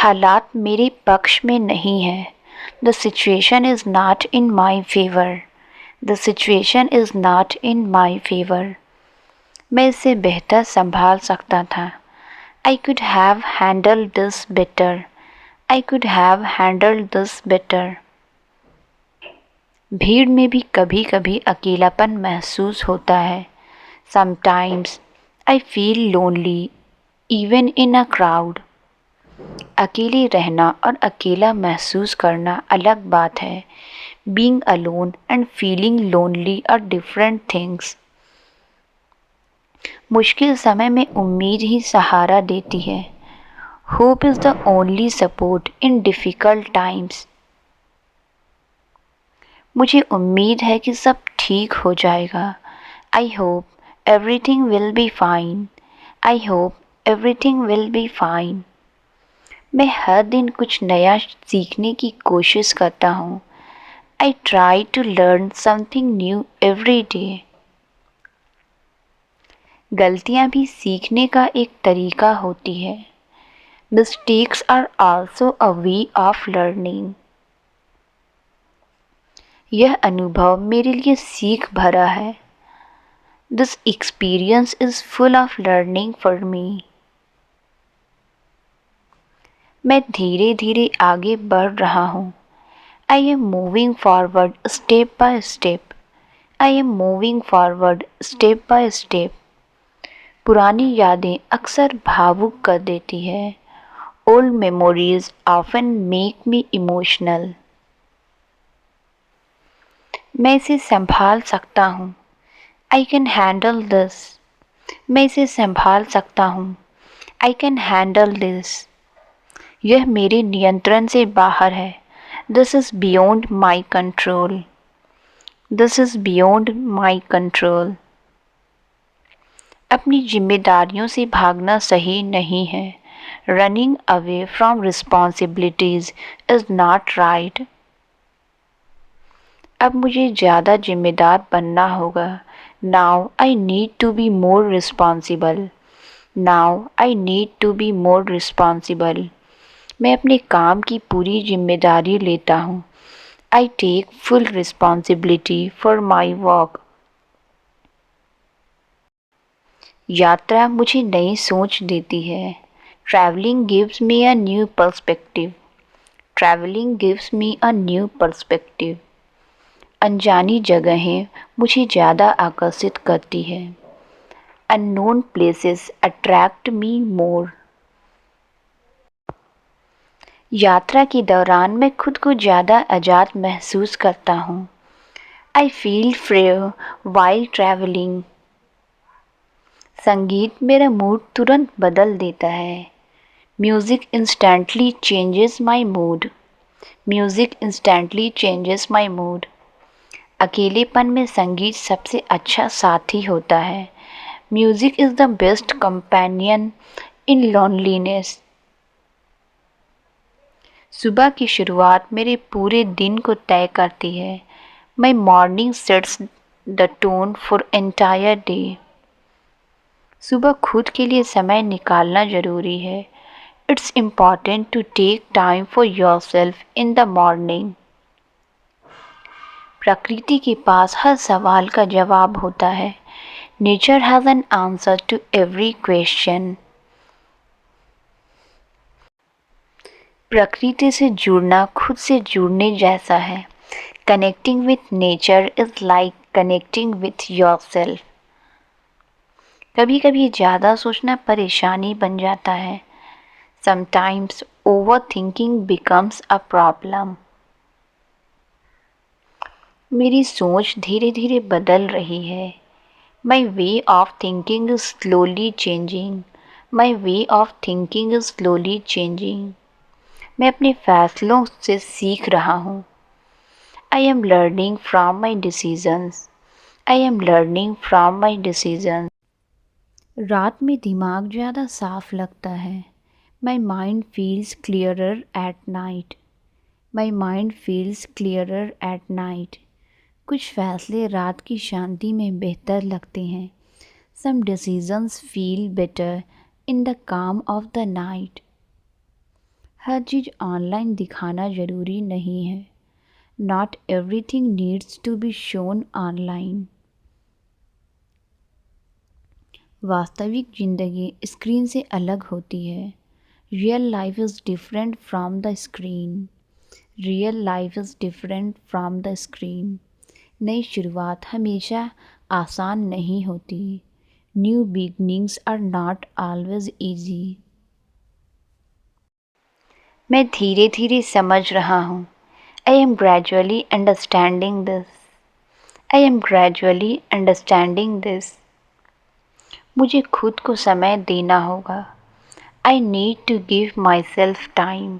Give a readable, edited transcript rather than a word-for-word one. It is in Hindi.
हालात मेरे पक्ष में नहीं है। The situation is not in my favour. The situation is not in my favour. मैं इसे बेहतर संभाल सकता था। I could have handled this better. I could have handled this better. भीड़ में भी कभी कभी अकेलापन महसूस होता है। Sometimes I feel lonely even in a crowd. अकेले रहना और अकेला महसूस करना अलग बात है। Being alone and feeling lonely are different things. मुश्किल समय में उम्मीद ही सहारा देती है। Hope is the only support in difficult times. मुझे उम्मीद है कि सब ठीक हो जाएगा। I hope everything will be fine. I hope everything will be fine. मैं हर दिन कुछ नया सीखने की कोशिश करता हूँ। I try to learn something new every day. गलतियाँ भी सीखने का एक तरीका होती है। Mistakes are also a way of learning. यह अनुभव मेरे लिए सीख भरा है। This experience is full of learning for me. मैं धीरे धीरे आगे बढ़ रहा हूँ। I am moving forward step by step. I am moving forward step by step. पुरानी यादें अक्सर भावुक कर देती है। Old memories often make me emotional. मैं इसे संभाल सकता हूँ। I can handle this. मैं इसे संभाल सकता हूँ। I can handle this. यह मेरे नियंत्रण से बाहर है। This is beyond my control. This is beyond my control. अपनी जिम्मेदारियों से भागना सही नहीं है। Running away from responsibilities is not right. अब मुझे ज़्यादा जिम्मेदार बनना होगा। Now I need to be more responsible. Now I need to be more responsible. मैं अपने काम की पूरी जिम्मेदारी लेता हूँ। I take full responsibility for my work. यात्रा मुझे नई सोच देती है। Travelling gives me a new perspective. Travelling gives me a new perspective. अनजानी जगहें मुझे ज़्यादा आकर्षित करती है। Unknown places attract me more. यात्रा के दौरान मैं खुद को ज़्यादा आज़ाद महसूस करता हूँ। I feel free while travelling. संगीत मेरा मूड तुरंत बदल देता है। Music instantly changes my mood. Music instantly changes my mood. अकेलेपन में संगीत सबसे अच्छा साथी होता है। Music is the best companion in loneliness. सुबह की शुरुआत मेरे पूरे दिन को तय करती है। My morning sets the tone for entire day. सुबह खुद के लिए समय निकालना ज़रूरी है। It's important to take time for yourself in the morning. प्रकृति के पास हर सवाल का जवाब होता है। Nature has an answer to every question. प्रकृति से जुड़ना खुद से जुड़ने जैसा है। Connecting with nature is like connecting with yourself. कभी कभी ज़्यादा सोचना परेशानी बन जाता है। Sometimes overthinking becomes a problem. मेरी सोच धीरे धीरे बदल रही है। My way of thinking is slowly changing. My way of thinking is slowly changing. मैं अपने फैसलों से सीख रहा हूँ। I am learning from my decisions. I am learning from my decisions. रात में दिमाग ज़्यादा साफ लगता है। My mind feels clearer at night. My mind feels clearer at night. कुछ फैसले रात की शांति में बेहतर लगते हैं। Some decisions feel better in the calm of the night. हर चीज़ ऑनलाइन दिखाना ज़रूरी नहीं है। Not everything needs to be shown online. वास्तविक ज़िंदगी स्क्रीन से अलग होती है। Real life is different from the screen. Real life is different from the screen. नई शुरुआत हमेशा आसान नहीं होती। New beginnings are not always easy. मैं धीरे धीरे समझ रहा हूँ। I am gradually understanding this. I am gradually understanding this. मुझे खुद को समय देना होगा। I need to give myself time.